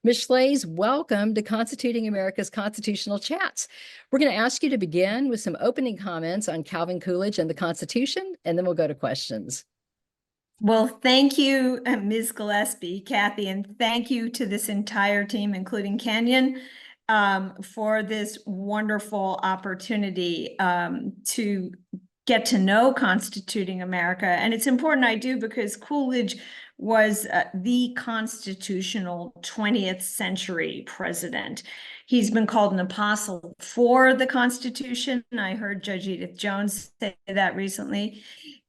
Ms. Shlaes, welcome to Constituting America's Constitutional Chats. We're going to ask you to begin with some opening comments on Calvin Coolidge and the Constitution, and then we'll go to questions. Well, thank you, Ms. Gillespie, Kathy, and thank you to this entire team, including Kenyon, for this wonderful opportunity to get to know Constituting America. And it's important I do because Coolidge was the constitutional 20th century president. He's been called an apostle for the Constitution. I heard Judge Edith Jones say that recently.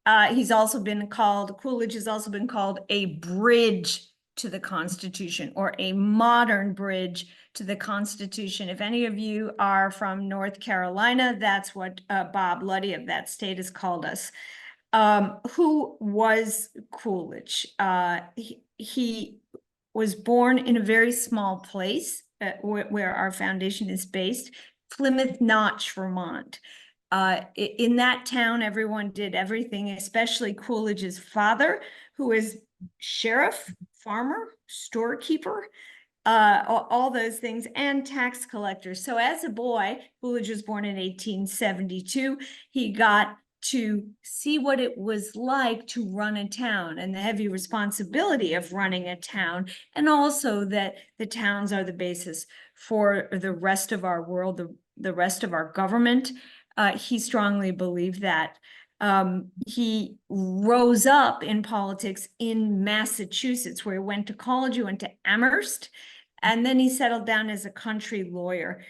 Coolidge has also been called a bridge to the Constitution, or a modern bridge to the Constitution. If any of you are from North Carolina, that's what Bob Luddy of that state has called us. Who was Coolidge? He was born in a very small place where our foundation is based, Plymouth Notch, Vermont. In that town, everyone did everything, especially Coolidge's father, who is sheriff, farmer, storekeeper, all those things, and tax collector. So as a boy, Coolidge was born in 1872. He got to see what it was like to run a town and the heavy responsibility of running a town, and also that the towns are the basis for the rest of our world, the rest of our government. He strongly believed that. He rose up in politics in Massachusetts, where he went to college. He went to Amherst, and then he settled down as a country lawyer.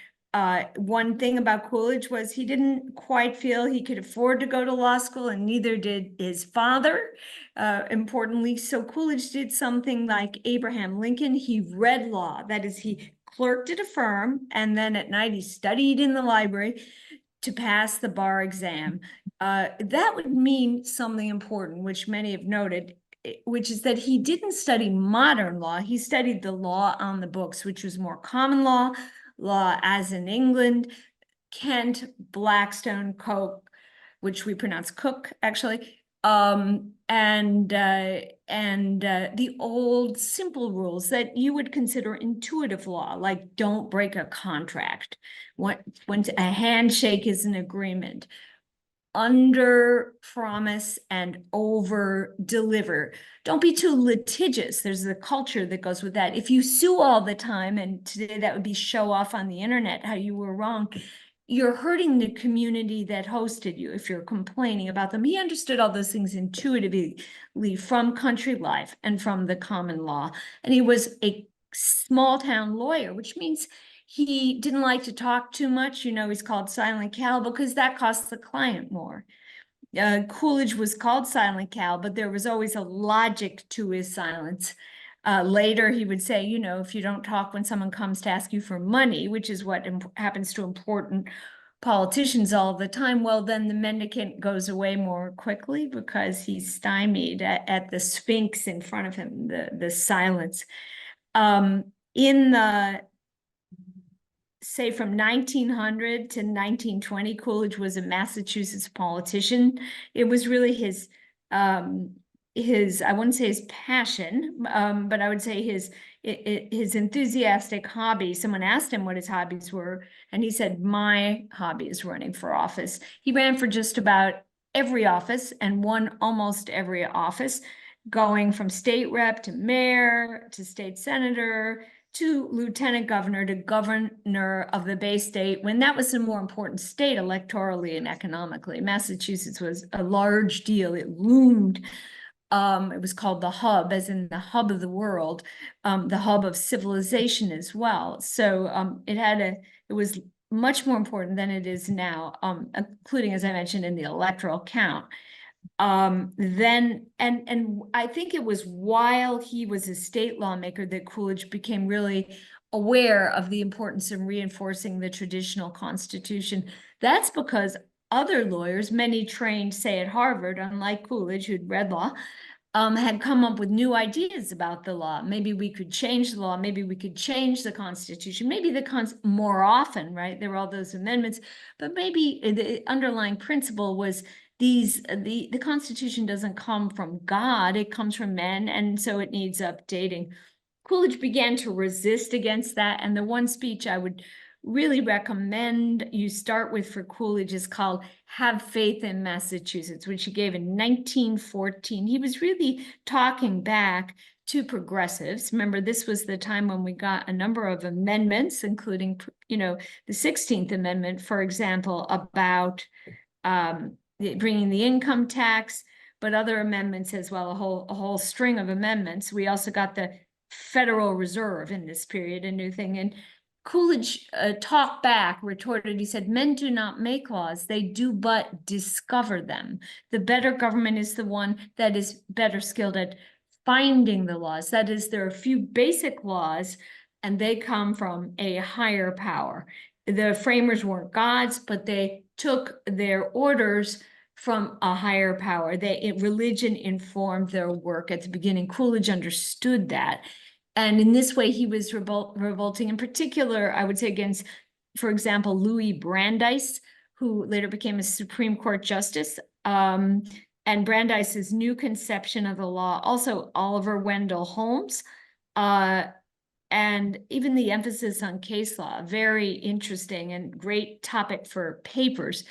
One thing about Coolidge was he didn't quite feel he could afford to go to law school, and neither did his father, importantly. So Coolidge did something like Abraham Lincoln. He read law. That is, he clerked at a firm, and then at night he studied in the library to pass the bar exam. That would mean something important, which many have noted, which is that he didn't study modern law. He studied the law on the books, which was more common law as in England, Kent, Blackstone, Coke, which we pronounce Cook, actually, and the old simple rules that you would consider intuitive law, like don't break a contract, when a handshake is an agreement, under promise and over deliver. Don't be too litigious. There's a culture that goes with that. If you sue all the time, and today that would be show off on the internet how you were wrong, you're hurting the community that hosted you if you're complaining about them. He understood all those things intuitively from country life and from the common law. And he was a small town lawyer, which means he didn't like to talk too much. You know, he's called Silent Cal because that costs the client more. Coolidge was called Silent Cal, but there was always a logic to his silence. Later, he would say, you know, if you don't talk when someone comes to ask you for money, which is what happens to important politicians all the time, well, then the mendicant goes away more quickly because he's stymied at the Sphinx in front of him, the silence. In the say from 1900 to 1920, Coolidge was a Massachusetts politician. It was really his I wouldn't say his passion, but I would say his enthusiastic hobby. Someone asked him what his hobbies were, and he said, my hobby is running for office. He ran for just about every office and won almost every office, going from state rep to mayor to state senator to lieutenant governor to governor of the Bay State, when that was a more important state electorally and economically. Massachusetts was a large deal. It loomed. It was called the hub, as in the hub of the world, the hub of civilization as well. So it was much more important than it is now, including, as I mentioned, in the electoral count. Then I think it was while he was a state lawmaker that Coolidge became really aware of the importance of reinforcing the traditional Constitution. That's because other lawyers, many trained, say, at Harvard, unlike Coolidge, who'd read law, had come up with new ideas about the law. Maybe we could change the law. Maybe we could change the Constitution. Maybe more often, right? There were all those amendments, but maybe the underlying principle was the Constitution doesn't come from God, it comes from men, and so it needs updating. Coolidge began to resist against that. And the one speech I would really recommend you start with for Coolidge is called Have Faith in Massachusetts, which he gave in 1914. He was really talking back to progressives. Remember, this was the time when we got a number of amendments, including, the 16th Amendment, for example, about bringing the income tax, but other amendments as well, a whole string of amendments. We also got the Federal Reserve in this period, a new thing. And Coolidge talked back, retorted, he said, men do not make laws, they do but discover them. The better government is the one that is better skilled at finding the laws. That is, there are a few basic laws, and they come from a higher power. The framers weren't gods, but they took their orders from a higher power. Religion informed their work at the beginning. Coolidge understood that. And in this way, he was revolting, in particular, I would say, against, for example, Louis Brandeis, who later became a Supreme Court justice, and Brandeis's new conception of the law, also Oliver Wendell Holmes, and even the emphasis on case law, very interesting and great topic for papers.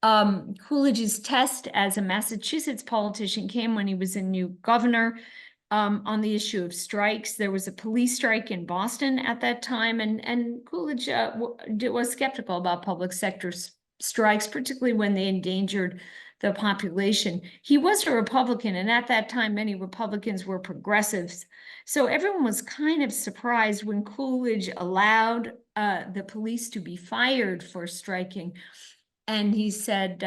Coolidge's test as a Massachusetts politician came when he was a new governor. On the issue of strikes, there was a police strike in Boston at that time, and Coolidge was skeptical about public sector strikes, particularly when they endangered the population. He was a Republican, and at that time, many Republicans were progressives. So everyone was kind of surprised when Coolidge allowed the police to be fired for striking. And he said,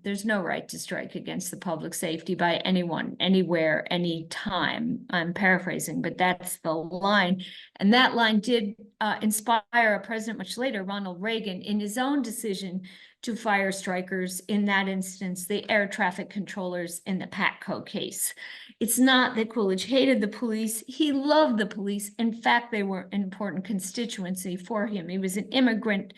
there's no right to strike against the public safety by anyone, anywhere, anytime. I'm paraphrasing, but that's the line. And that line did inspire a president much later, Ronald Reagan, in his own decision to fire strikers, in that instance, the air traffic controllers in the Patco case. It's not that Coolidge hated the police. He loved the police. In fact, they were an important constituency for him. He was an immigrant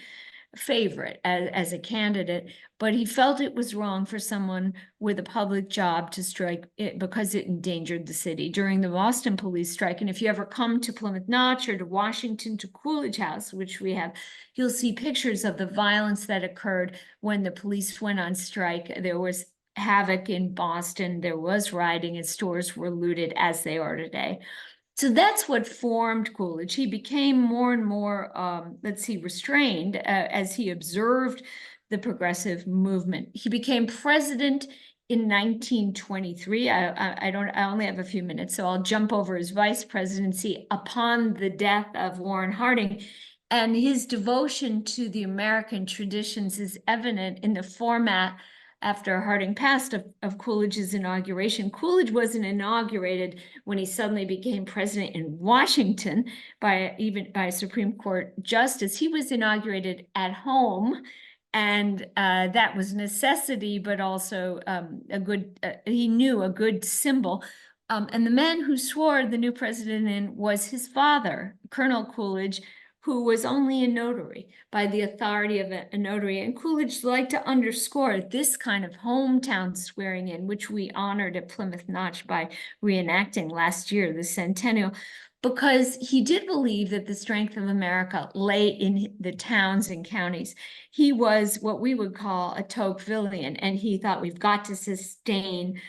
favorite as a candidate, but he felt it was wrong for someone with a public job to strike it because it endangered the city during the Boston police strike. And if you ever come to Plymouth Notch or to Washington to Coolidge House, which we have, you'll see pictures of the violence that occurred when the police went on strike. There was havoc in Boston. There was rioting, and stores were looted, as they are today. So that's what formed Coolidge. He became more and more, restrained as he observed the progressive movement. He became president in 1923. I only have a few minutes, so I'll jump over his vice presidency upon the death of Warren Harding. And his devotion to the American traditions is evident in the format after Harding passed of Coolidge's inauguration. Coolidge wasn't inaugurated when he suddenly became president in Washington by a Supreme Court justice. He was inaugurated at home, and that was necessity, but also he knew a good symbol. And the man who swore the new president in was his father, Colonel Coolidge, who was only a notary by the authority of a notary. And Coolidge liked to underscore this kind of hometown swearing in, which we honored at Plymouth Notch by reenacting last year, the centennial, because he did believe that the strength of America lay in the towns and counties. He was what we would call a Toquevillian, and he thought we've got to sustain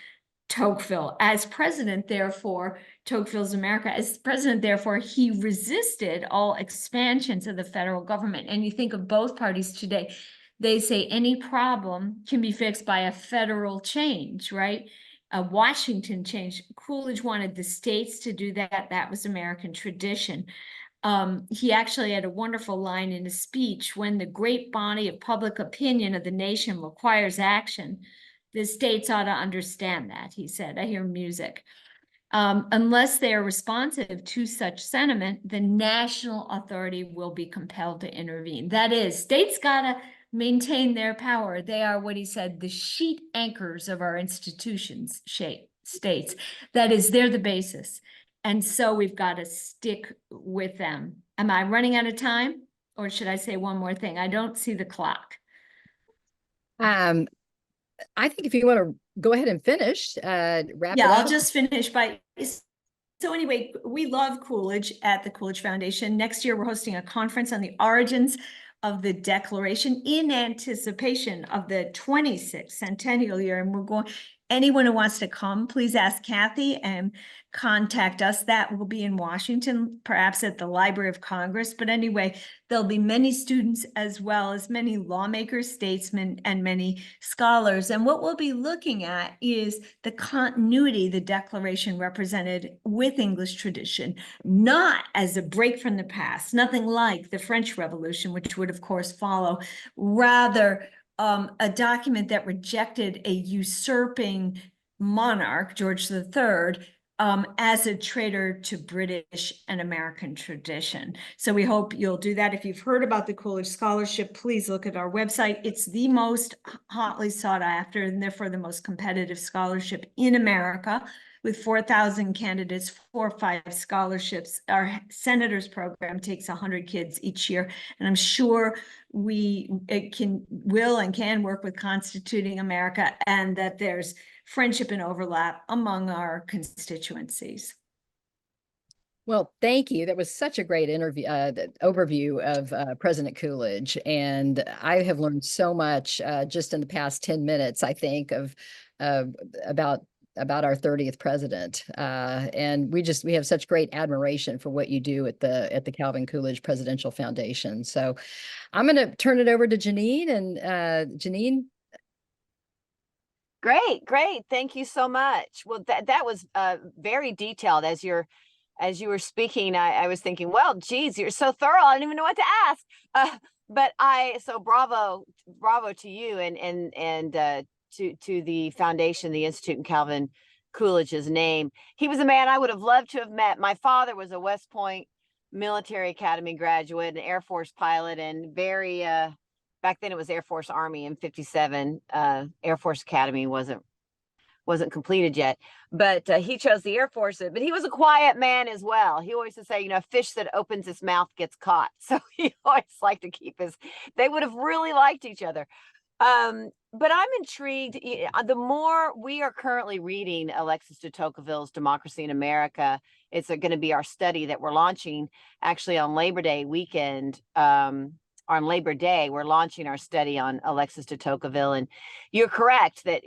Tocqueville. As president, therefore, Tocqueville's America, as president, therefore, he resisted all expansions of the federal government. And you think of both parties today, they say any problem can be fixed by a federal change, right? A Washington change. Coolidge wanted the states to do that. That was American tradition. He actually had a wonderful line in his speech: when the great body of public opinion of the nation requires action, the states ought to understand that, he said. I hear music. Unless they are responsive to such sentiment, the national authority will be compelled to intervene. That is, states gotta maintain their power. They are, what he said, the sheet anchors of our institutions, states. That is, they're the basis. And so we've got to stick with them. Am I running out of time? Or should I say one more thing? I don't see the clock. I think if you want to go ahead and finish, wrap it Yeah, up. I'll just finish by So anyway, we love Coolidge at the Coolidge Foundation. Next year, we're hosting a conference on the origins of the Declaration in anticipation of the 26th centennial year. And we're going, anyone who wants to come, please ask Kathy and contact us. That will be in Washington, perhaps at the Library of Congress. But anyway, there'll be many students as well as many lawmakers, statesmen, and many scholars. And what we'll be looking at is the continuity the Declaration represented with English tradition, not as a break from the past, nothing like the French Revolution, which would, of course, follow, rather a document that rejected a usurping monarch, George III, as a traitor to British and American tradition. So we hope you'll do that. If you've heard about the Coolidge Scholarship, please look at our website. It's the most hotly sought after and therefore the most competitive scholarship in America, with 4,000 candidates, 4 or 5 scholarships. Our Senators program takes 100 kids each year, and I'm sure will and can work with Constituting America, and that there's friendship and overlap among our constituencies. Well, thank you. That was such a great interview, overview of President Coolidge, and I have learned so much just in the past 10 minutes, I think, of about our 30th president. And we have such great admiration for what you do at the Calvin Coolidge Presidential Foundation. So I'm going to turn it over to Janine, and Janine. Great. Thank you so much. Well, that was very detailed. As you were speaking, I was thinking, well, geez, you're so thorough. I don't even know what to ask. So bravo to you and to the foundation, the Institute in Calvin Coolidge's name. He was a man I would have loved to have met. My father was a West Point Military Academy graduate, an Air Force pilot, and very back then it was Air Force Army in 57. Air Force Academy wasn't completed yet, but he chose the Air Force. But he was a quiet man as well. He always would say, a fish that opens its mouth gets caught. So he always liked to they would have really liked each other. But I'm intrigued. The more we are currently reading Alexis de Tocqueville's Democracy in America, it's going to be our study that we're launching actually on Labor Day weekend. On Labor Day, we're launching our study on Alexis de Tocqueville. And you're correct that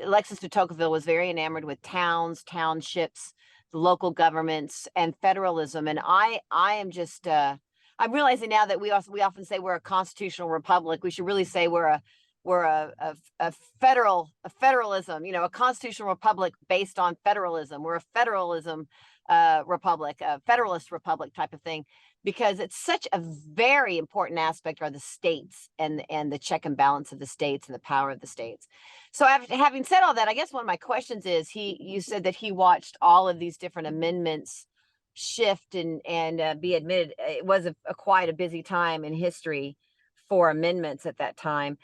Alexis de Tocqueville was very enamored with towns, townships, local governments, and federalism. And I am just I'm realizing now that we often say we're a constitutional republic. We should really say we're a federalism, a constitutional republic based on federalism. We're a federalism republic, a federalist republic type of thing, because it's such a very important aspect are the states and the check and balance of the states and the power of the states. So having said all that, I guess one of my questions is, you said that he watched all of these different amendments shift and be admitted. It was quite a busy time in history for amendments at that time.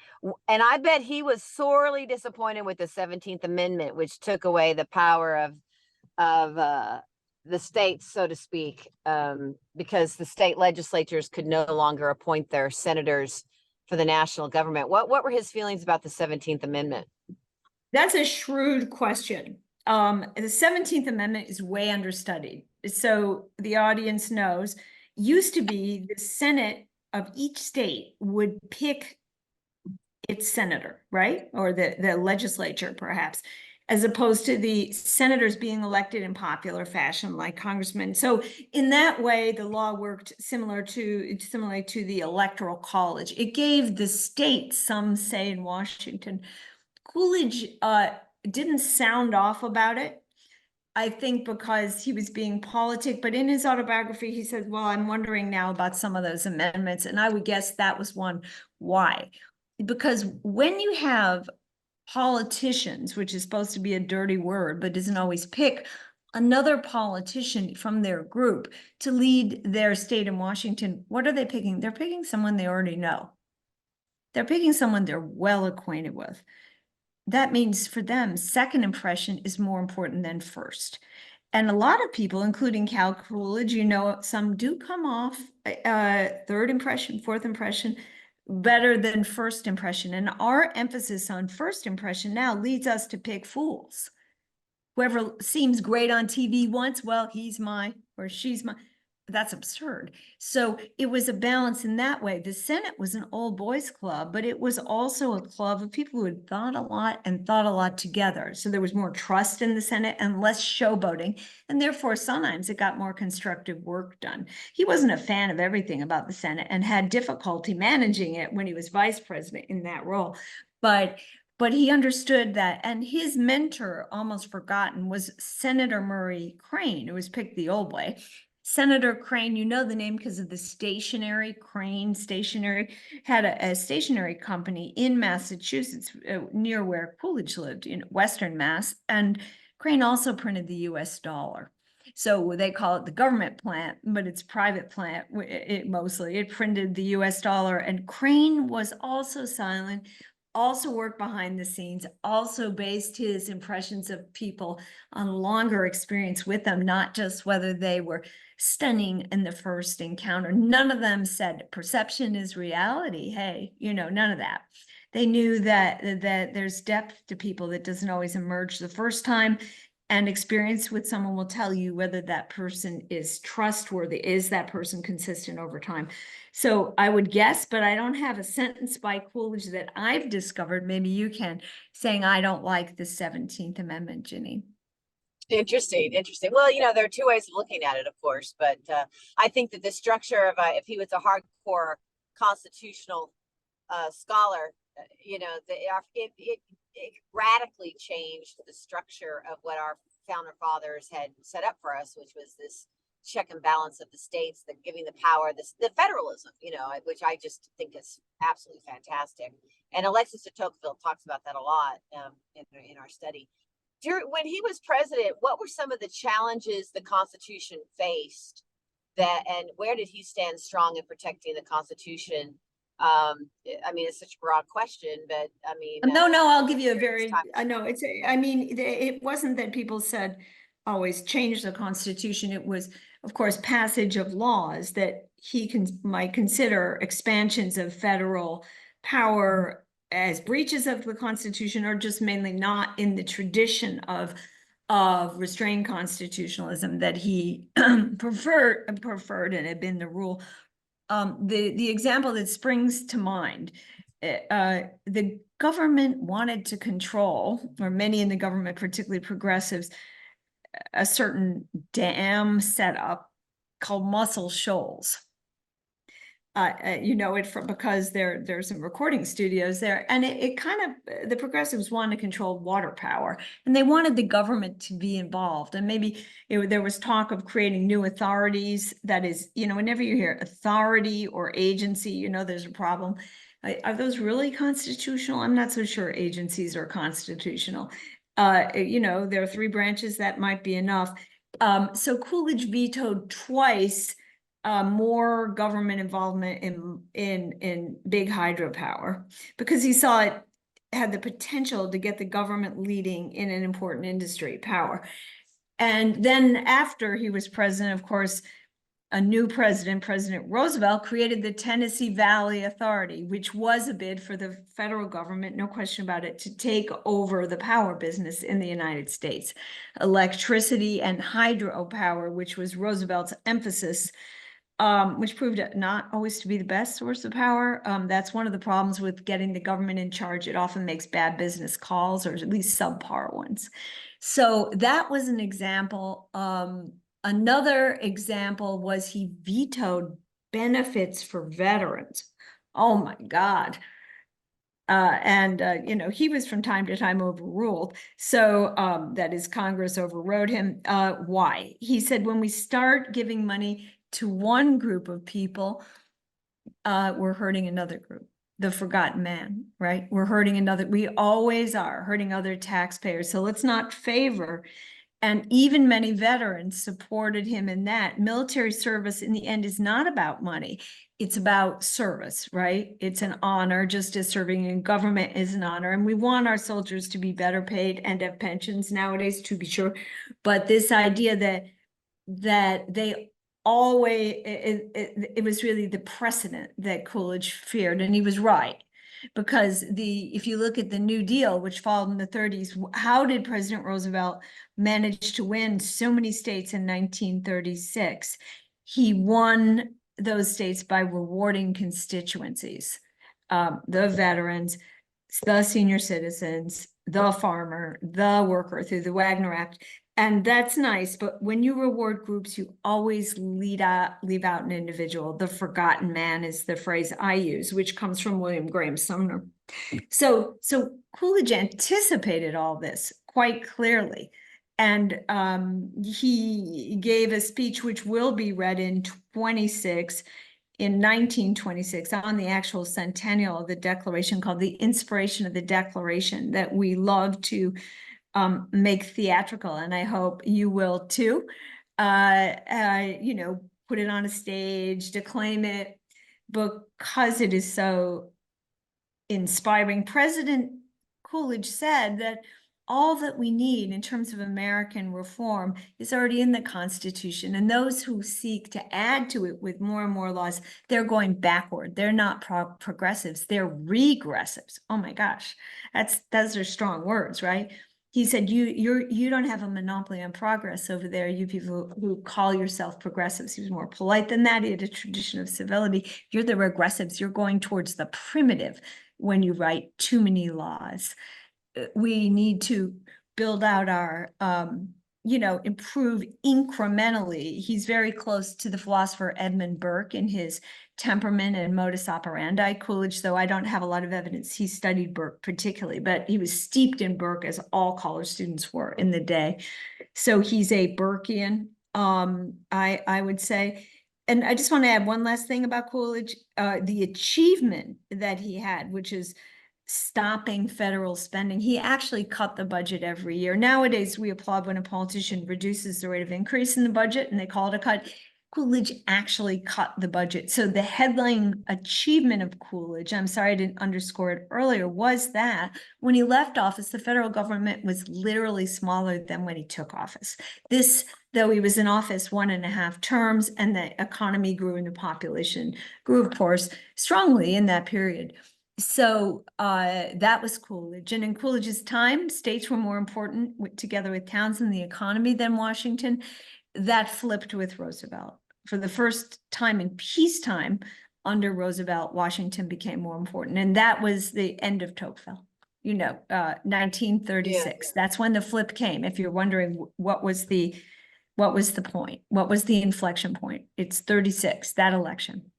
And I bet he was sorely disappointed with the 17th Amendment, which took away the power of the states, so to speak, because the state legislatures could no longer appoint their senators for the national government. What were his feelings about the 17th Amendment? That's a shrewd question. The 17th Amendment is way understudied. So the audience knows, used to be the Senate of each state would pick its senator, right? Or the legislature, perhaps, as opposed to the senators being elected in popular fashion like congressmen. So in that way, the law worked similarly to the Electoral College. It gave the states some say in Washington. Coolidge didn't sound off about it, I think, because he was being politic. But in his autobiography, he said, well, I'm wondering now about some of those amendments. And I would guess that was one. Why? Because when you have politicians, which is supposed to be a dirty word, but doesn't always pick another politician from their group to lead their state in Washington, what are they picking? They're picking someone they already know. They're picking someone they're well acquainted with. That means for them, second impression is more important than first. And a lot of people, including Cal Coolidge, some do come off third impression, fourth impression, better than first impression. And our emphasis on first impression now leads us to pick fools. whoever seems great on TV once, well, he's my, or she's my. That's absurd. So it was a balance in that way. The Senate was an old boys club, but it was also a club of people who had thought a lot and thought a lot together. So there was more trust in the Senate and less showboating. And therefore, sometimes it got more constructive work done. He wasn't a fan of everything about the Senate and had difficulty managing it when he was vice president in that role. But he understood that. And his mentor, almost forgotten, was Senator Murray Crane, who was picked the old way. Senator Crane, you know the name because of the stationery. Crane Stationery had a stationery company in Massachusetts near where Coolidge lived in Western Mass. And Crane also printed the US dollar. So they call it the government plant, but it's private plant. It printed the US dollar. And Crane was also silent, also worked behind the scenes, also based his impressions of people on longer experience with them, not just whether they were stunning in the first encounter. None of them said perception is reality. Hey, none of that. They knew that there's depth to people that doesn't always emerge the first time, and experience with someone will tell you whether that person is trustworthy. Is that person consistent over time? So I would guess, but I don't have a sentence by Coolidge that I've discovered, maybe you can, saying I don't like the 17th Amendment, Janine. Interesting. Well, there are two ways of looking at it, of course, but I think that the structure of if he was a hardcore constitutional scholar, it radically changed the structure of what our founder fathers had set up for us, which was this check and balance of the states, the giving the power, the federalism, which I just think is absolutely fantastic. And Alexis de Tocqueville talks about that a lot in our study. When he was president, what were some of the challenges the Constitution faced, and where did he stand strong in protecting the Constitution? It's such a broad question, but no, I'll give you a very, it wasn't that people said always change the Constitution. It was, of course, passage of laws that he might consider expansions of federal power as breaches of the Constitution, or just mainly not in the tradition of restrained constitutionalism that he preferred and had been the rule. The example that springs to mind, the government wanted to control, or many in the government, particularly progressives, a certain dam setup called Muscle Shoals. Because there's some recording studios there, and it kind of, the progressives wanted to control water power, and they wanted the government to be involved. And maybe there was talk of creating new authorities. That is, whenever you hear authority or agency, there's a problem. Are those really constitutional? I'm not so sure agencies are constitutional. There are three branches, that might be enough. So Coolidge vetoed twice more government involvement in big hydropower, because he saw it had the potential to get the government leading in an important industry, power. And then after he was president, of course, a new president, President Roosevelt, created the Tennessee Valley Authority, which was a bid for the federal government, no question about it, to take over the power business in the United States. Electricity and hydropower, which was Roosevelt's emphasis, which proved not always to be the best source of power. That's one of the problems with getting the government in charge. It often makes bad business calls, or at least subpar ones. So that was an example. Another example was he vetoed benefits for veterans. Oh my God. He was from time to time overruled. So that is, Congress overrode him. Why? He said, when we start giving money to one group of people, we're hurting another group, the forgotten man, right? We're hurting another, we always are hurting other taxpayers. So let's not favor. And even many veterans supported him in that. Military service in the end is not about money. It's about service, right? It's an honor, just as serving in government is an honor. And we want our soldiers to be better paid and have pensions nowadays, to be sure. But this idea that they always, it was really the precedent that Coolidge feared, and he was right. because if you look at the New Deal, which followed in the 30s, how did President Roosevelt manage to win so many states in 1936? He won those states by rewarding constituencies, the veterans, the senior citizens, the farmer, the worker through the Wagner Act. And that's nice, but when you reward groups, you always leave out an individual. The forgotten man is the phrase I use, which comes from William Graham Sumner. So Coolidge anticipated all this quite clearly. And he gave a speech which will be read in 1926 on the actual centennial of the Declaration, called The Inspiration of the Declaration, that we love to make theatrical, and I hope you will too. You know, put it on a stage, declaim it, because it is so inspiring. President Coolidge said that all that we need in terms of American reform is already in the Constitution, and those who seek to add to it with more and more laws, they're going backward. They're not progressives, they're regressives. Oh my gosh, those are strong words, right? He said, you don't have a monopoly on progress over there, you people who call yourself progressives. He was more polite than that. He had a tradition of civility. You're the regressives. You're going towards the primitive when you write too many laws. We need to build out our, improve incrementally. He's very close to the philosopher Edmund Burke in his temperament and modus operandi. Coolidge, though I don't have a lot of evidence he studied Burke particularly, but he was steeped in Burke, as all college students were in the day. So he's a Burkean, I would say. And I just want to add one last thing about Coolidge, the achievement that he had, which is stopping federal spending. He actually cut the budget every year. Nowadays, we applaud when a politician reduces the rate of increase in the budget and they call it a cut. Coolidge actually cut the budget. So the headline achievement of Coolidge, I'm sorry I didn't underscore it earlier, was that when he left office, the federal government was literally smaller than when he took office. This, though he was in office 1.5 terms, and the economy grew and the population grew, of course, strongly in that period. So that was Coolidge. And in Coolidge's time, states were more important, together with towns, in the economy than Washington. That flipped with Roosevelt. For the first time in peacetime under Roosevelt, Washington became more important. And that was the end of Tocqueville, 1936. Yeah. That's when the flip came. If you're wondering what was the point? What was the inflection point? It's 36, that election.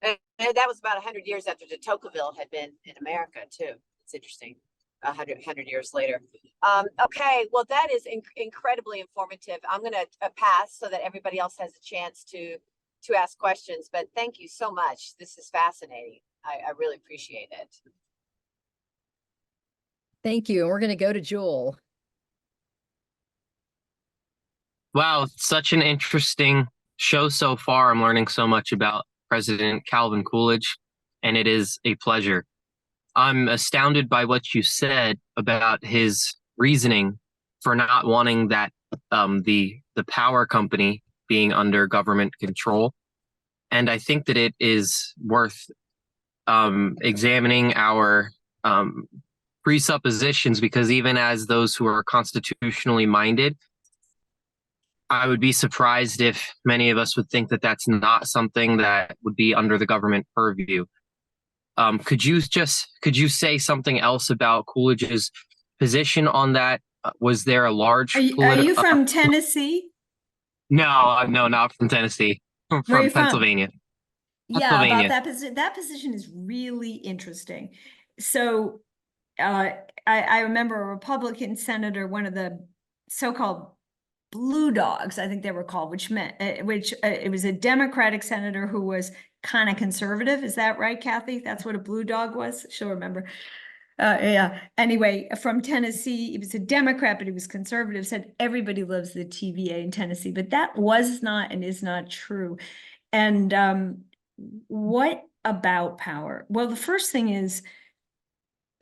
And that was about 100 years after de Tocqueville had been in America too. It's interesting. 100 years later. Okay, well, that is incredibly informative. I'm going to pass so that everybody else has a chance to ask questions, but thank you so much. This is fascinating. I really appreciate it. Thank you. And we're going to go to Jewel. Wow, such an interesting show so far. I'm learning so much about President Calvin Coolidge, and it is a pleasure. I'm astounded by what you said about his reasoning for not wanting that the power company being under government control. And I think that it is worth examining our presuppositions, because even as those who are constitutionally minded, I would be surprised if many of us would think that that's not something that would be under the government purview. Could you say something else about Coolidge's position on that? Was there a large? Are you from Tennessee? No, not from Tennessee. I'm from Pennsylvania. Yeah, about that position is really interesting. So, I remember a Republican senator, one of the so-called blue dogs, I think they were called, which meant it was a Democratic senator who was kind of conservative. Is that right, Kathy? That's what a blue dog was. She'll remember. Yeah. Anyway, from Tennessee, he was a Democrat, but he was conservative. Said everybody loves the TVA in Tennessee, but that was not and is not true. And what about power? Well, the first thing is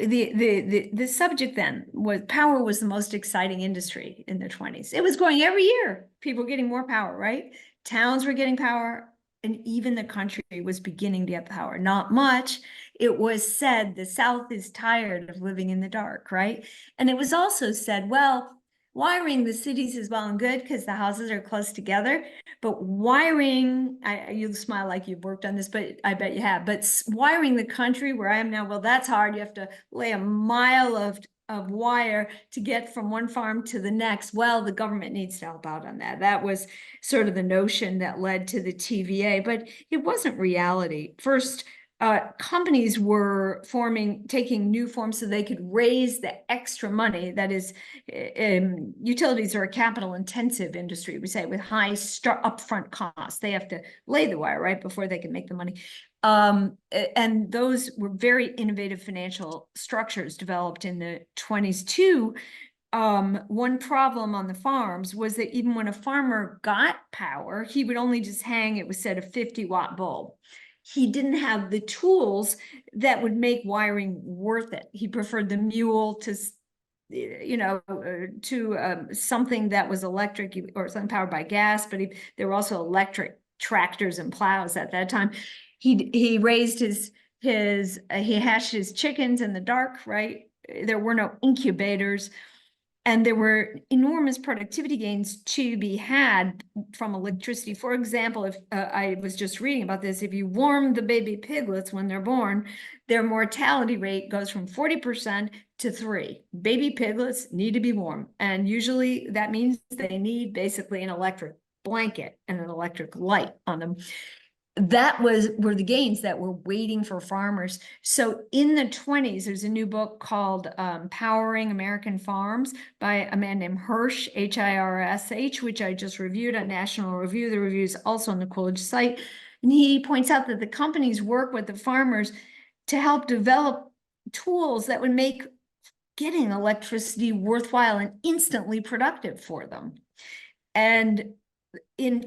the subject then was power was the most exciting industry in the 20s. It was growing every year. People were getting more power, right? Towns were getting power. and even the country was beginning to get power. Not much. It was said the South is tired of living in the dark, right? And it was also said, well, wiring the cities is well and good because the houses are close together, but wiring, you smile like you've worked on this, but I bet you have, but wiring the country where I am now, well, that's hard. You have to lay a mile of wire to get from one farm to the next. Well, the government needs to help out on that. That was sort of the notion that led to the TVA, but it wasn't reality. First, companies were taking new forms so they could raise the extra money. That is, utilities are a capital intensive industry, we say, with high upfront costs. They have to lay the wire right before they can make the money. And those were very innovative financial structures developed in the 20s too. One problem on the farms was that even when a farmer got power, he would only just hang, it was said, a 50-watt bulb. He didn't have the tools that would make wiring worth it. He preferred the mule to, something that was electric or something powered by gas, but there were also electric tractors and plows at that time. He raised he hatched his chickens in the dark, right? There were no incubators. And there were enormous productivity gains to be had from electricity. For example, if I was just reading about this, if you warm the baby piglets when they're born, their mortality rate goes from 40% to 3%. Baby piglets need to be warm. And usually that means they need basically an electric blanket and an electric light on them. That were the gains that were waiting for farmers. So in the 20s, there's a new book called Powering American Farms by a man named Hirsch, Hirsh, which I just reviewed on National Review. The review is also on the Coolidge site. And he points out that the companies work with the farmers to help develop tools that would make getting electricity worthwhile and instantly productive for them. And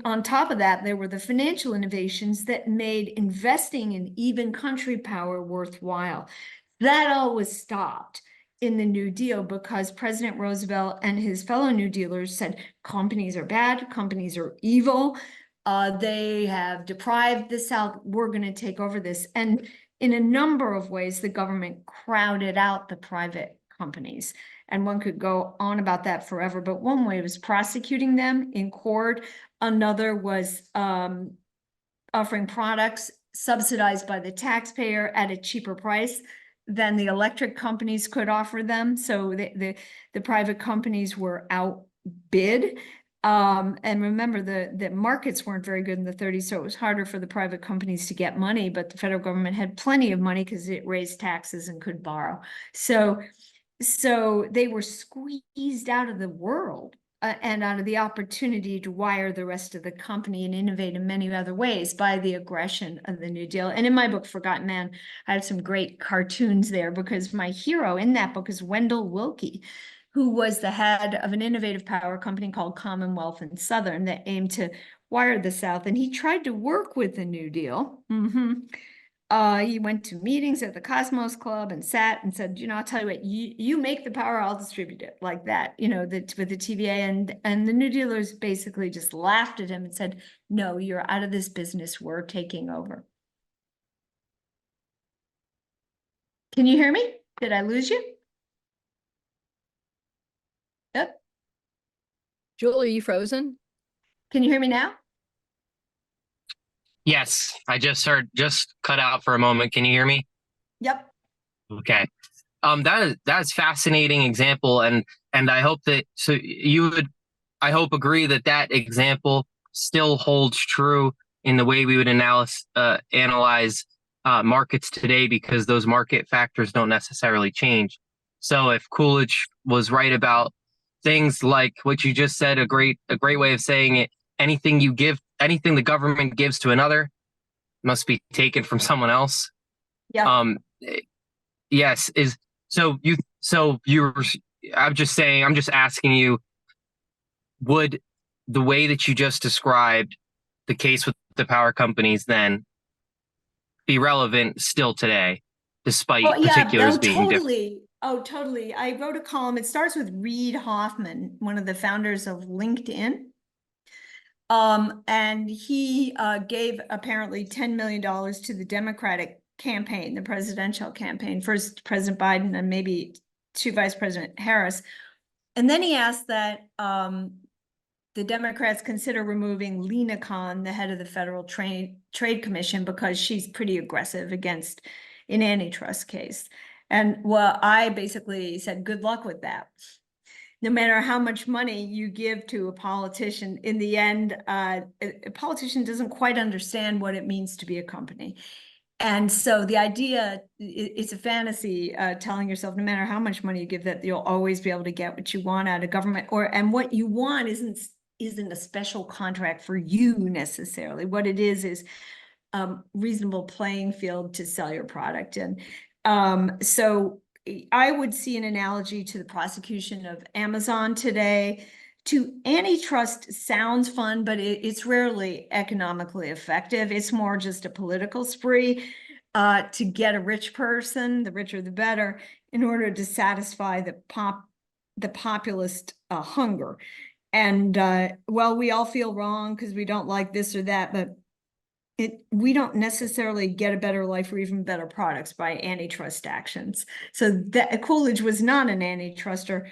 on top of that, there were the financial innovations that made investing in even country power worthwhile. That all was stopped in the New Deal because President Roosevelt and his fellow New Dealers said companies are bad, companies are evil, they have deprived the South, we're going to take over this. And in a number of ways, the government crowded out the private companies. And one could go on about that forever, but one way was prosecuting them in court. Another was offering products subsidized by the taxpayer at a cheaper price than the electric companies could offer them. So the private companies were outbid. And remember, the markets weren't very good in the 30s, so it was harder for the private companies to get money, but the federal government had plenty of money because it raised taxes and could borrow. So they were squeezed out of the world and out of the opportunity to wire the rest of the company and innovate in many other ways by the aggression of the New Deal. And in my book, Forgotten Man, I have some great cartoons there because my hero in that book is Wendell Willkie, who was the head of an innovative power company called Commonwealth and Southern that aimed to wire the South. And he tried to work with the New Deal. He went to meetings at the Cosmos Club and sat and said, I'll tell you what, you make the power, I'll distribute it, like that, with the TVA. And the New Dealers basically just laughed at him and said, no, you're out of this business, we're taking over. Can you hear me? Did I lose you? Yep. Jewel, are you frozen? Can you hear me now? Yes, I just cut out for a moment. Can you hear me? Yep. Okay. That's fascinating example, and I hope that I hope agree that example still holds true in the way we would analyze markets today, because those market factors don't necessarily change. So if Coolidge was right about things like what you just said, a great way of saying it, anything the government gives to another must be taken from someone else. Yeah. Yes. I'm just asking you, would the way that you just described the case with the power companies then be relevant still today, despite particulars being different? Oh, totally. I wrote a column. It starts with Reid Hoffman, one of the founders of LinkedIn. And he gave apparently $10 million to the Democratic campaign, the presidential campaign, first President Biden and maybe to Vice President Harris. And then he asked that the Democrats consider removing Lena Khan, the head of the Federal Trade Commission, because she's pretty aggressive against an antitrust case. And well, I basically said, good luck with that. No matter how much money you give to a politician, in the end, a politician doesn't quite understand what it means to be a company. And so the idea, it's a fantasy, telling yourself no matter how much money you give, that you'll always be able to get what you want out of government, and what you want isn't a special contract for you necessarily. What it is reasonable playing field to sell your product. And so I would see an analogy to the prosecution of Amazon today. To antitrust sounds fun, but it's rarely economically effective. It's more just a political spree to get a rich person, the richer the better, in order to satisfy the populist hunger. And well, we all feel wrong because we don't like this or that, but we don't necessarily get a better life or even better products by antitrust actions. So that Coolidge was not an antitruster.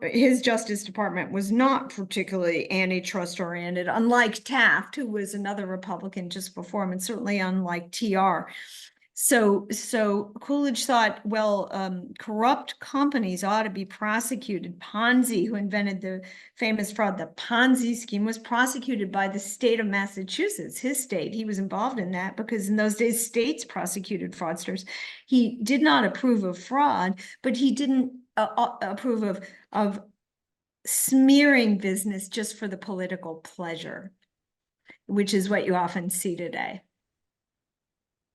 His Justice Department was not particularly antitrust oriented, unlike Taft, who was another Republican just before him, and certainly unlike TR. So Coolidge thought, well, corrupt companies ought to be prosecuted. Ponzi, who invented the famous fraud, the Ponzi scheme, was prosecuted by the state of Massachusetts, his state. He was involved in that because in those days, states prosecuted fraudsters. He did not approve of fraud, but he didn't approve of smearing business just for the political pleasure, which is what you often see today.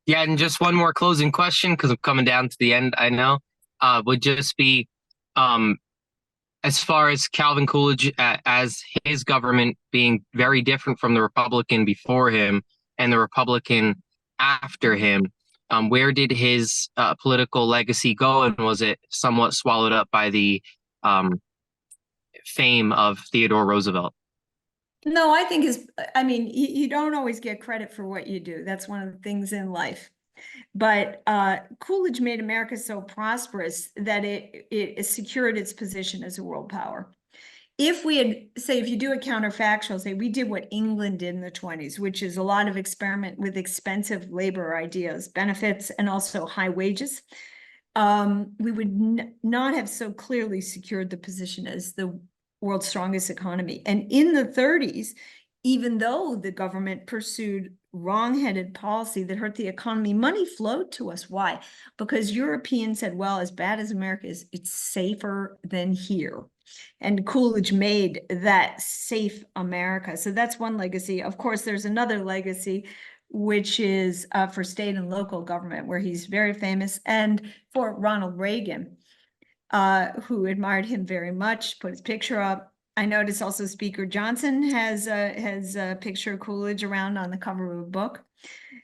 Yeah, and just one more closing question, because I'm coming down to the end, I know, would just be, as far as Calvin Coolidge, as his government being very different from the Republican before him and the Republican after him, where did his political legacy go, and was it somewhat swallowed up by the fame of Theodore Roosevelt? No, I think you don't always get credit for what you do. That's one of the things in life. But Coolidge made America so prosperous that it secured its position as a world power. If we had, if you do a counterfactual, say we did what England did in the 20s, which is a lot of experiment with expensive labor ideas, benefits, and also high wages, we would not have so clearly secured the position as the world's strongest economy. And in the 30s, even though the government pursued wrong-headed policy that hurt the economy, money flowed to us. Why? Because Europeans said, well, as bad as America is, it's safer than here. And Coolidge made that safe America. So that's one legacy. Of course, there's another legacy, which is for state and local government, where he's very famous, and for Ronald Reagan, who admired him very much, put his picture up. I notice also Speaker Johnson has a picture of Coolidge around on the cover of a book.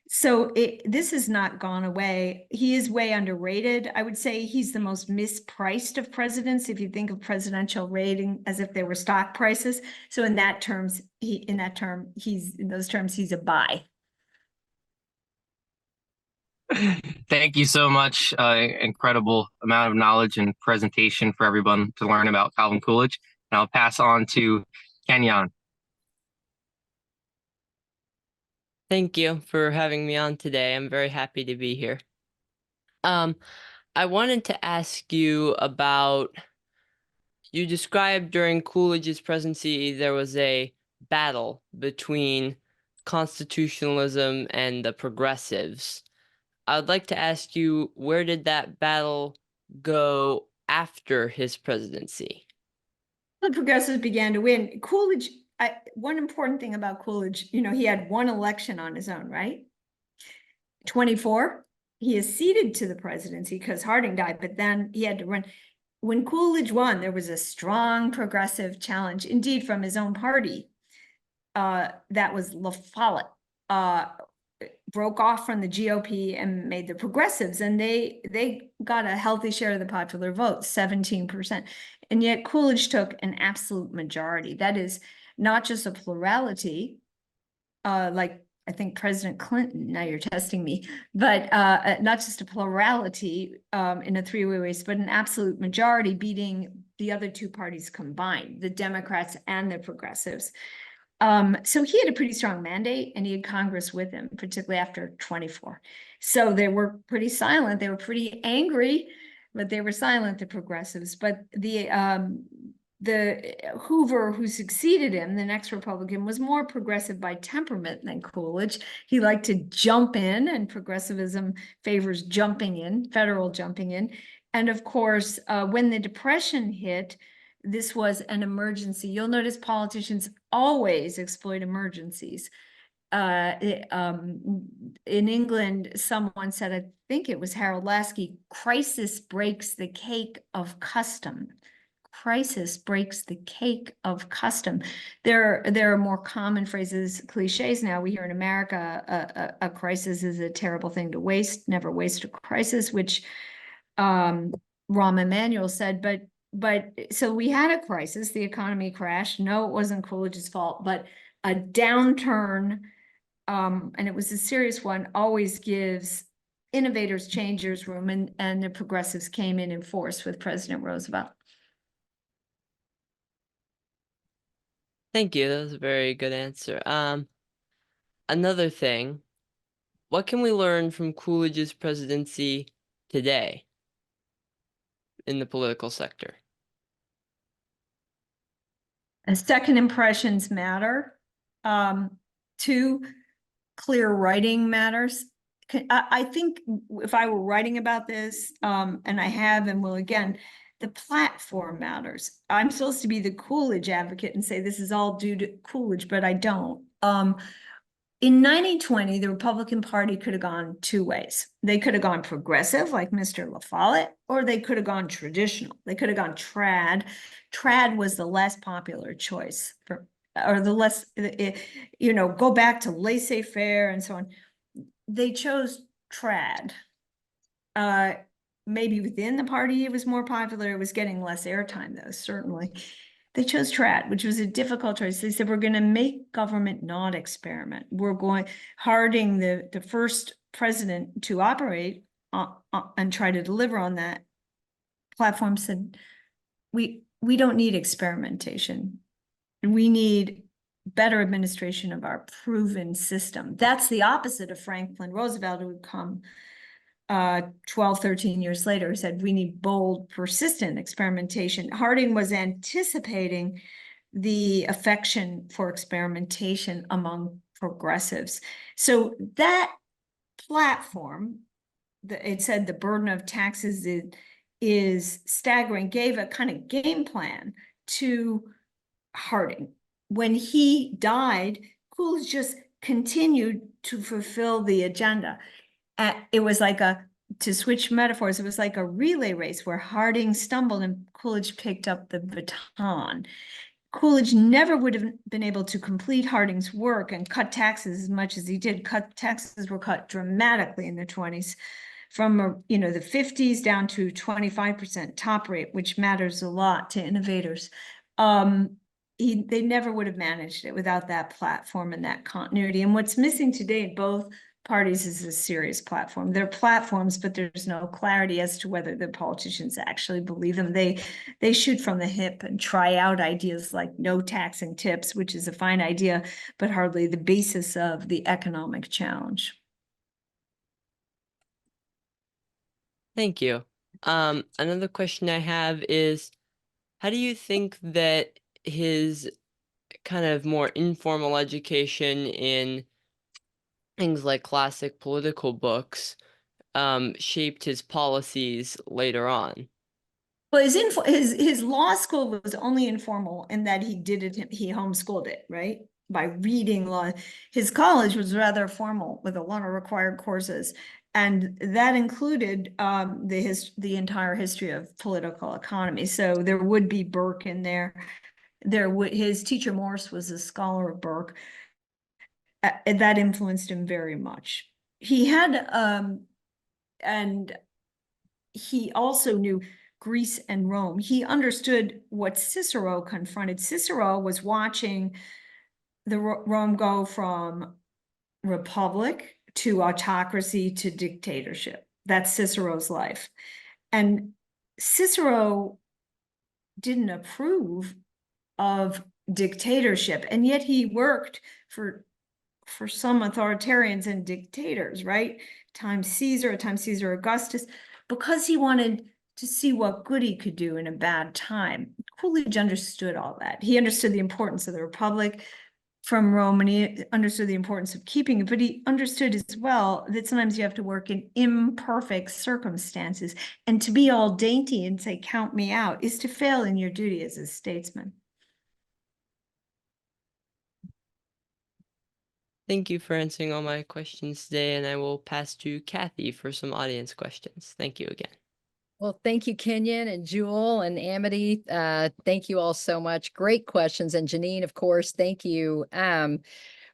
So this has not gone away. He is way underrated. I would say he's the most mispriced of presidents, if you think of presidential rating as if they were stock prices. So in those terms, he's a buy. Thank you so much. Incredible amount of knowledge and presentation for everyone to learn about Calvin Coolidge. And I'll pass on to Kenyon. Thank you for having me on today. I'm very happy to be here. I wanted to ask you about, you described during Coolidge's presidency, there was a battle between constitutionalism and the progressives. I would like to ask you, where did that battle go after his presidency? The progressives began to win. Coolidge, one important thing about Coolidge, he had one election on his own, right? 24, he acceded to the presidency because Harding died, but then he had to run. When Coolidge won, there was a strong progressive challenge, indeed from his own party. That was La Follette, broke off from the GOP and made the progressives, and they got a healthy share of the popular vote, 17%. And yet Coolidge took an absolute majority. That is not just a plurality, like I think President Clinton, now you're testing me, but not just a plurality in a three-way race, but an absolute majority beating the other two parties combined, the Democrats and the progressives. So he had a pretty strong mandate, and he had Congress with him, particularly after 24. So they were pretty silent. They were pretty angry, but they were silent, the progressives. But the Hoover, who succeeded him, the next Republican, was more progressive by temperament than Coolidge. He liked to jump in, and progressivism favors jumping in, federal jumping in. And of course, when the Depression hit, this was an emergency. You'll notice politicians always exploit emergencies. In England, someone said, I think it was Harold Lasky, crisis breaks the cake of custom. Crisis breaks the cake of custom. There are more common phrases, cliches now. We hear in America, a crisis is a terrible thing to waste. Never waste a crisis, which Rahm Emanuel said. But so we had a crisis. The economy crashed. No, it wasn't Coolidge's fault, but a downturn, and it was a serious one, always gives innovators, changers room, and the progressives came in force with President Roosevelt. Thank you. That was a very good answer. Another thing, what can we learn from Coolidge's presidency today in the political sector? Second impressions matter. Two, clear writing matters. I think if I were writing about this, and I have and will again, the platform matters. I'm supposed to be the Coolidge advocate and say this is all due to Coolidge, but I don't. In 1920, the Republican Party could have gone two ways. They could have gone progressive, like Mr. La Follette, or they could have gone traditional. They could have gone trad. Trad was the less popular choice, or the less, go back to laissez-faire and so on. They chose trad. Maybe within the party it was more popular. It was getting less airtime, though, certainly. They chose trad, which was a difficult choice. They said, we're going to make government not experiment. Harding, the first president to operate and try to deliver on that platform, said, we don't need experimentation. We need better administration of our proven system. That's the opposite of Franklin Roosevelt, who would come 12, 13 years later, said we need bold, persistent experimentation. Harding was anticipating the affection for experimentation among progressives. So that platform, it said the burden of taxes is staggering, gave a kind of game plan to Harding. When he died, Coolidge just continued to fulfill the agenda. It was like to switch metaphors, it was like a relay race where Harding stumbled and Coolidge picked up the baton. Coolidge never would have been able to complete Harding's work and cut taxes as much as he did. Taxes were cut dramatically in the 20s, from the 50s down to 25% top rate, which matters a lot to innovators. They never would have managed it without that platform and that continuity. And what's missing today in both parties is a serious platform. They're platforms, but there's no clarity as to whether the politicians actually believe them. They shoot from the hip and try out ideas like no taxing tips, which is a fine idea, but hardly the basis of the economic challenge. Thank you. Another question I have is, how do you think that his kind of more informal education in things like classic political books shaped his policies later on? Well, his law school was only informal in that he homeschooled it, right? By reading law. His college was rather formal with a lot of required courses. And that included the entire history of political economy. So there would be Burke in there. His teacher Morse was a scholar of Burke. That influenced him very much. He had, and he also knew Greece and Rome. He understood what Cicero confronted. Cicero was watching the Rome go from republic to autocracy to dictatorship. That's Cicero's life. And Cicero didn't approve of dictatorship, and yet he worked for some authoritarians and dictators, right? Times Caesar, at times Caesar Augustus, because he wanted to see what good he could do in a bad time. Coolidge understood all that. He understood the importance of the republic from Rome, and he understood the importance of keeping it, but he understood as well that sometimes you have to work in imperfect circumstances, and to be all dainty and say, count me out, is to fail in your duty as a statesman. Thank you for answering all my questions today, and I will pass to Kathy for some audience questions. Thank you again. Well, thank you, Kenyon and Jewel and Amity. Thank you all so much. Great questions. And Janine, of course, thank you.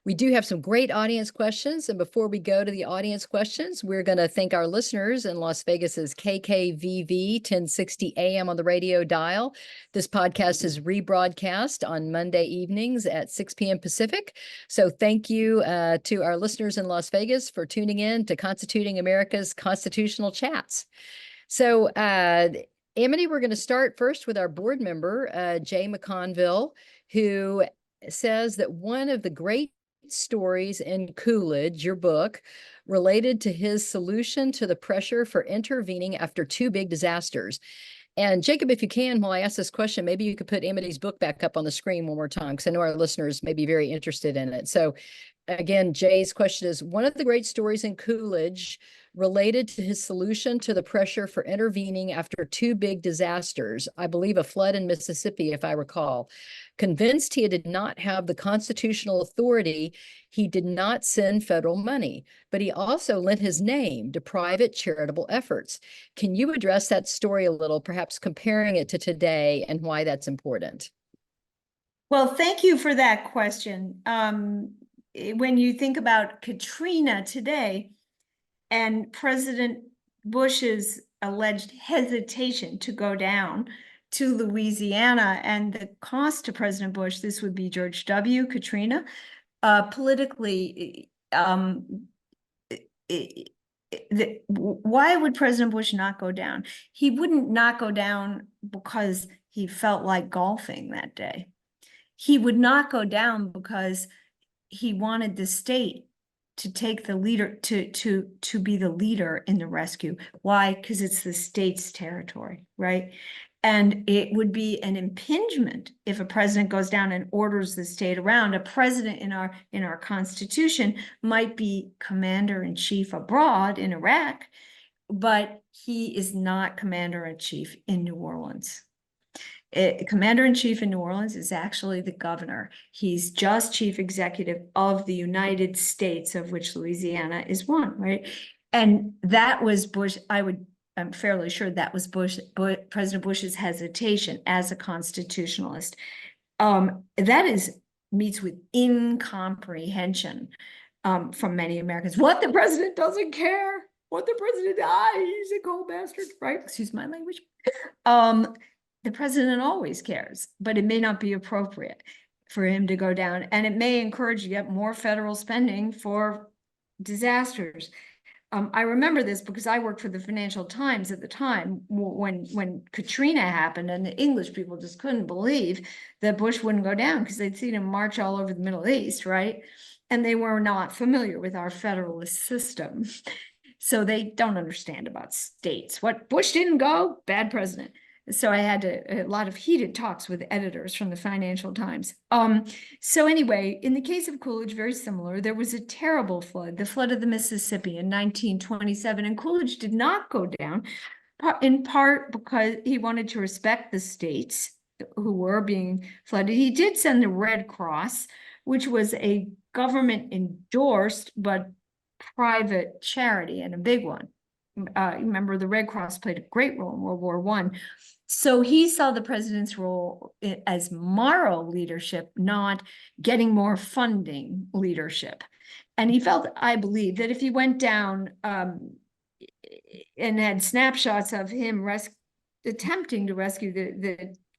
We do have some great audience questions. And before we go to the audience questions, we're going to thank our listeners in Las Vegas's KKVV 1060 AM on the radio dial. This podcast is rebroadcast on Monday evenings at 6 p.m. Pacific. So thank you to our listeners in Las Vegas for tuning in to Constituting America's Constitutional Chats. So, Amity, we're going to start first with our board member, Jay McConville, who says that one of the great stories in Coolidge, your book, related to his solution to the pressure for intervening after two big disasters. And Jacob, if you can, while I ask this question, maybe you could put Amity's book back up on the screen one more time, because I know our listeners may be very interested in it. So again, Jay's question is, one of the great stories in Coolidge related to his solution to the pressure for intervening after two big disasters, I believe a flood in Mississippi, if I recall. Convinced he did not have the constitutional authority, he did not send federal money, but he also lent his name to private charitable efforts. Can you address that story a little, perhaps comparing it to today and why that's important? Well, thank you for that question. When you think about Katrina today and President Bush's alleged hesitation to go down to Louisiana and the cost to President Bush, this would be George W., Katrina, politically, why would President Bush not go down? He wouldn't not go down because he felt like golfing that day. He would not go down because he wanted the state to take the leader, to be the leader in the rescue. Why? Because it's the state's territory, right? And it would be an impingement if a president goes down and orders the state around. A president in our Constitution might be commander-in-chief abroad in Iraq, but he is not commander-in-chief in New Orleans. Commander-in-chief in New Orleans is actually the governor. He's just chief executive of the United States, of which Louisiana is one, right? And that was Bush. I'm fairly sure that was President Bush's hesitation as a constitutionalist. That meets with incomprehension from many Americans. What, the president doesn't care? What, the president, he's a cold bastard, right? Excuse my language. The president always cares, but it may not be appropriate for him to go down, and it may encourage yet more federal spending for disasters. I remember this because I worked for the Financial Times at the time when Katrina happened, and the English people just couldn't believe that Bush wouldn't go down because they'd seen him march all over the Middle East, right? And they were not familiar with our federalist system. So they don't understand about states. What, Bush didn't go? Bad president. So I had a lot of heated talks with editors from the Financial Times. So anyway, in the case of Coolidge, very similar. There was a terrible flood, the flood of the Mississippi in 1927, and Coolidge did not go down, in part because he wanted to respect the states who were being flooded. He did send the Red Cross, which was a government-endorsed but private charity, and a big one. Remember, the Red Cross played a great role in World War I. So he saw the president's role as moral leadership, not getting more funding leadership. And he felt, I believe, that if he went down and had snapshots of him attempting to rescue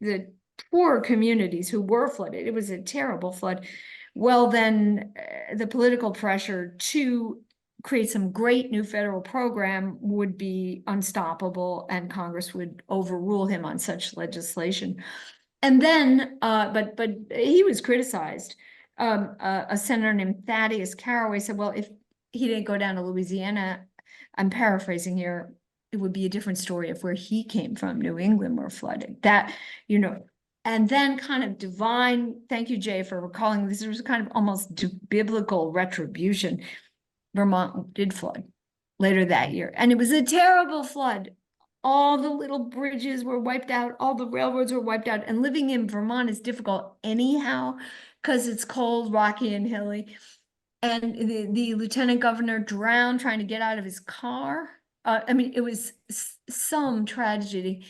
the poor communities who were flooded. It was a terrible flood. Well, then the political pressure to create some great new federal program would be unstoppable, and Congress would overrule him on such legislation. And then, but he was criticized. A senator named Thaddeus Caraway said, well, if he didn't go down to Louisiana, I'm paraphrasing here, it would be a different story if where he came from, New England, were flooded. That, you know, and then kind of divine, thank you, Jay, for recalling this. There was kind of almost biblical retribution. Vermont did flood later that year, and it was a terrible flood. All the little bridges were wiped out, all the railroads were wiped out, and living in Vermont is difficult anyhow because it's cold, rocky, and hilly. And the lieutenant governor drowned trying to get out of his car. I mean, it was some tragedy.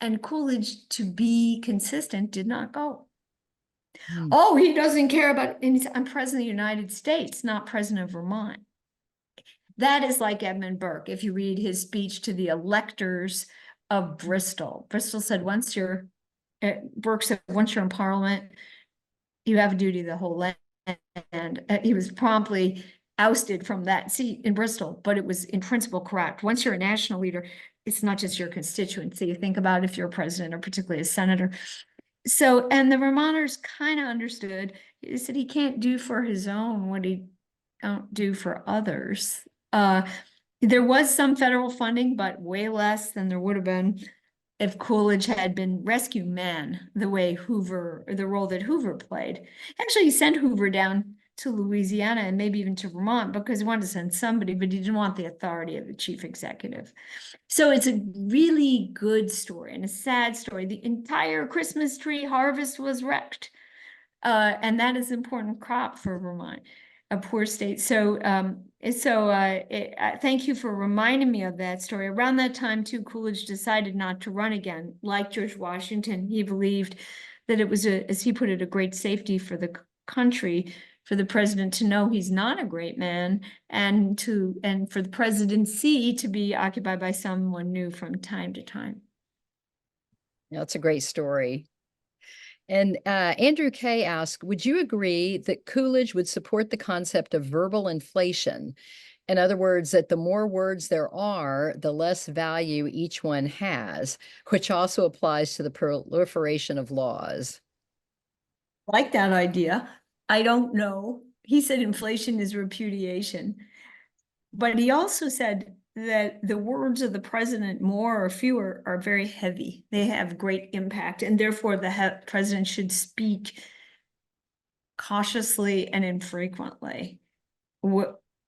And Coolidge, to be consistent, did not go. Oh, he doesn't care about, and I'm president of the United States, not president of Vermont. That is like Edmund Burke. If you read his speech to the electors of Bristol, Bristol said, Burke said, once you're in Parliament, you have a duty to the whole land. And he was promptly ousted from that seat in Bristol, but it was in principle correct. Once you're a national leader, it's not just your constituency. You think about if you're a president or particularly a senator. So, and the Vermonters kind of understood. He said he can't do for his own what he don't do for others. There was some federal funding, but way less than there would have been if Coolidge had been rescue man, the way the role that Hoover played. Actually, he sent Hoover down to Louisiana and maybe even to Vermont because he wanted to send somebody, but he didn't want the authority of the chief executive. So it's a really good story and a sad story. The entire Christmas tree harvest was wrecked. And that is an important crop for Vermont, a poor state. So, thank you for reminding me of that story. Around that time, too, Coolidge decided not to run again. Like George Washington, he believed that it was, as he put it, a great safety for the country, for the president to know he's not a great man, and for the presidency to be occupied by someone new from time to time. Yeah, that's a great story. And Andrew K. asked, would you agree that Coolidge would support the concept of verbal inflation? In other words, that the more words there are, the less value each one has, which also applies to the proliferation of laws. Like that idea. I don't know. He said inflation is repudiation. But he also said that the words of the president, more or fewer, are very heavy. They have great impact, and therefore the president should speak cautiously and infrequently.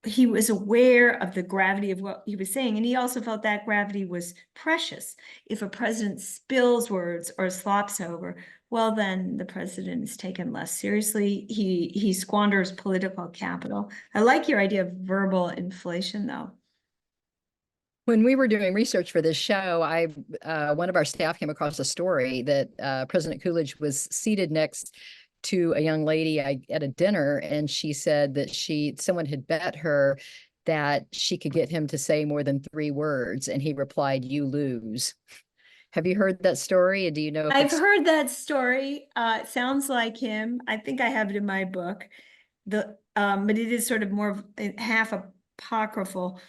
He was aware of the gravity of what he was saying, and he also felt that gravity was precious. If a president spills words or slops over, well, then the president is taken less seriously. He squanders political capital. I like your idea of verbal inflation, though. When we were doing research for this show, one of our staff came across a story that President Coolidge was seated next to a young lady at a dinner, and she said that someone had bet her that she could get him to say more than 3 words, and he replied, "You lose." Have you heard that story? Do you know? I've heard that story. It sounds like him. I think I have it in my book. But it is sort of more of half apocryphal.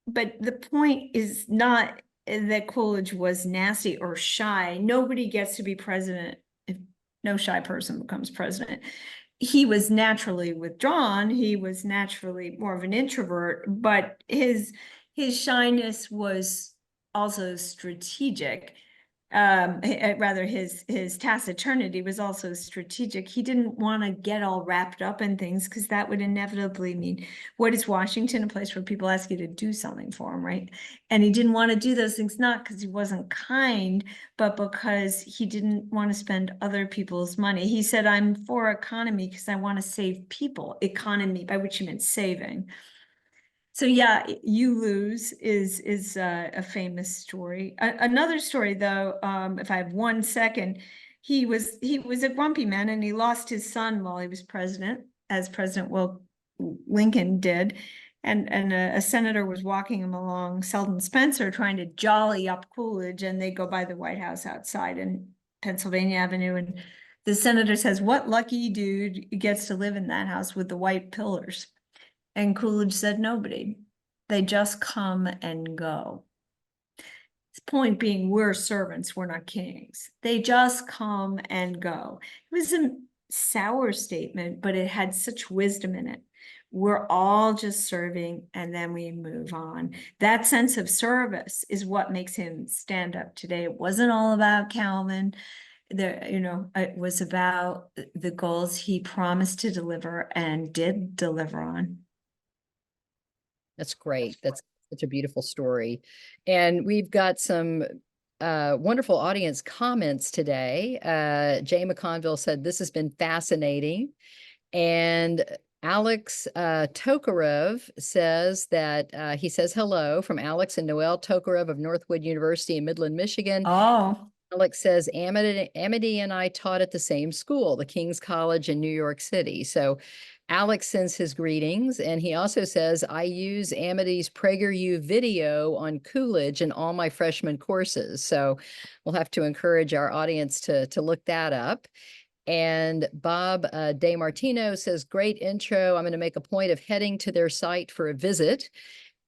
But the point is not that Coolidge was nasty or shy. Nobody gets to be president if no shy person becomes president. He was naturally withdrawn. He was naturally more of an introvert, but his shyness was also strategic. Rather, his taciturnity was also strategic. He didn't want to get all wrapped up in things because that would inevitably mean, what is Washington? A place where people ask you to do something for him, right? And he didn't want to do those things, not because he wasn't kind, but because he didn't want to spend other people's money. He said, I'm for economy because I want to save people. Economy, by which he meant saving. So yeah, you lose is a famous story. Another story, though, if I have 1 second, he was a grumpy man, and he lost his son while he was president, as President Lincoln did. And a senator was walking him along Selden Spencer trying to jolly up Coolidge, and they go by the White House outside in Pennsylvania Avenue, and the senator says, "What lucky dude gets to live in that house with the white pillars?" And Coolidge said, "Nobody. They just come and go." His point being, we're servants, we're not kings. They just come and go. It was a sour statement, but it had such wisdom in it. We're all just serving, and then we move on. That sense of service is what makes him stand up today. It wasn't all about Calvin. It was about the goals he promised to deliver and did deliver on. That's great. That's such a beautiful story. And we've got some wonderful audience comments today. Jay McConville said, "This has been fascinating." And Alex Tokarev says that he says hello from Alex and Noel Tokarev of Northwood University in Midland, Michigan. Oh, Alex says, Amity and I taught at the same school, the King's College in New York City. So Alex sends his greetings, and he also says, "I use Amity's PragerU video on Coolidge in all my freshman courses." So we'll have to encourage our audience to look that up. And Bob De Martino says, "Great intro. I'm going to make a point of heading to their site for a visit."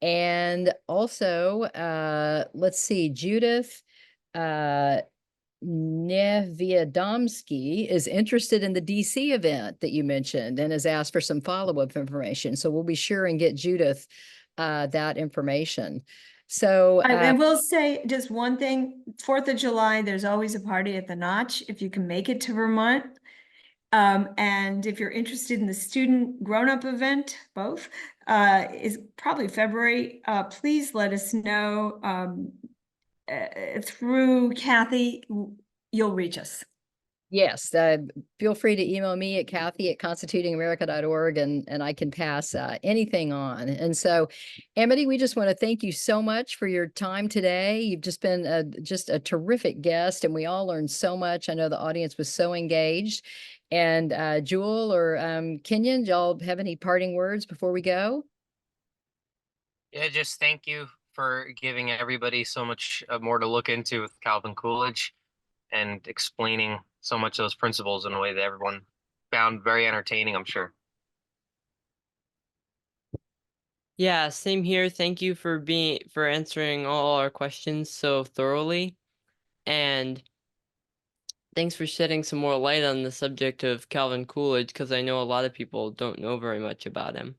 And also, let's see, Judith Nevyadomsky is interested in the DC event that you mentioned and has asked for some follow-up information. So we'll be sure and get Judith that information. So I will say just one thing, 4th of July, there's always a party at the Notch if you can make it to Vermont. And if you're interested in the student grown-up event, both, is probably February, please let us know. Through Kathy, you'll reach us. yes, feel free to email me at Kathy@constitutingamerica.org, and I can pass anything on. And so, Amity, we just want to thank you so much for your time today. You've just been just a terrific guest, and we all learned so much. I know the audience was so engaged. And Jewel or Kenyon, y'all have any parting words before we go? Yeah, just thank you for giving everybody so much more to look into with Calvin Coolidge and explaining so much of those principles in a way that everyone found very entertaining, I'm sure. Yeah, same here. Thank you for answering all our questions so thoroughly. And thanks for shedding some more light on the subject of Calvin Coolidge, because I know a lot of people don't know very much about him.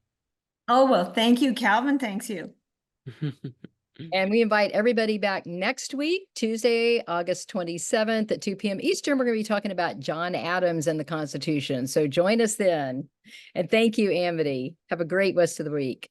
Oh, well, thank you, Calvin. Thanks you. And we invite everybody back next week, Tuesday, August 27th at 2 p.m. Eastern. We're going to be talking about John Adams and the Constitution. So join us then. And thank you, Amity. Have a great rest of the week.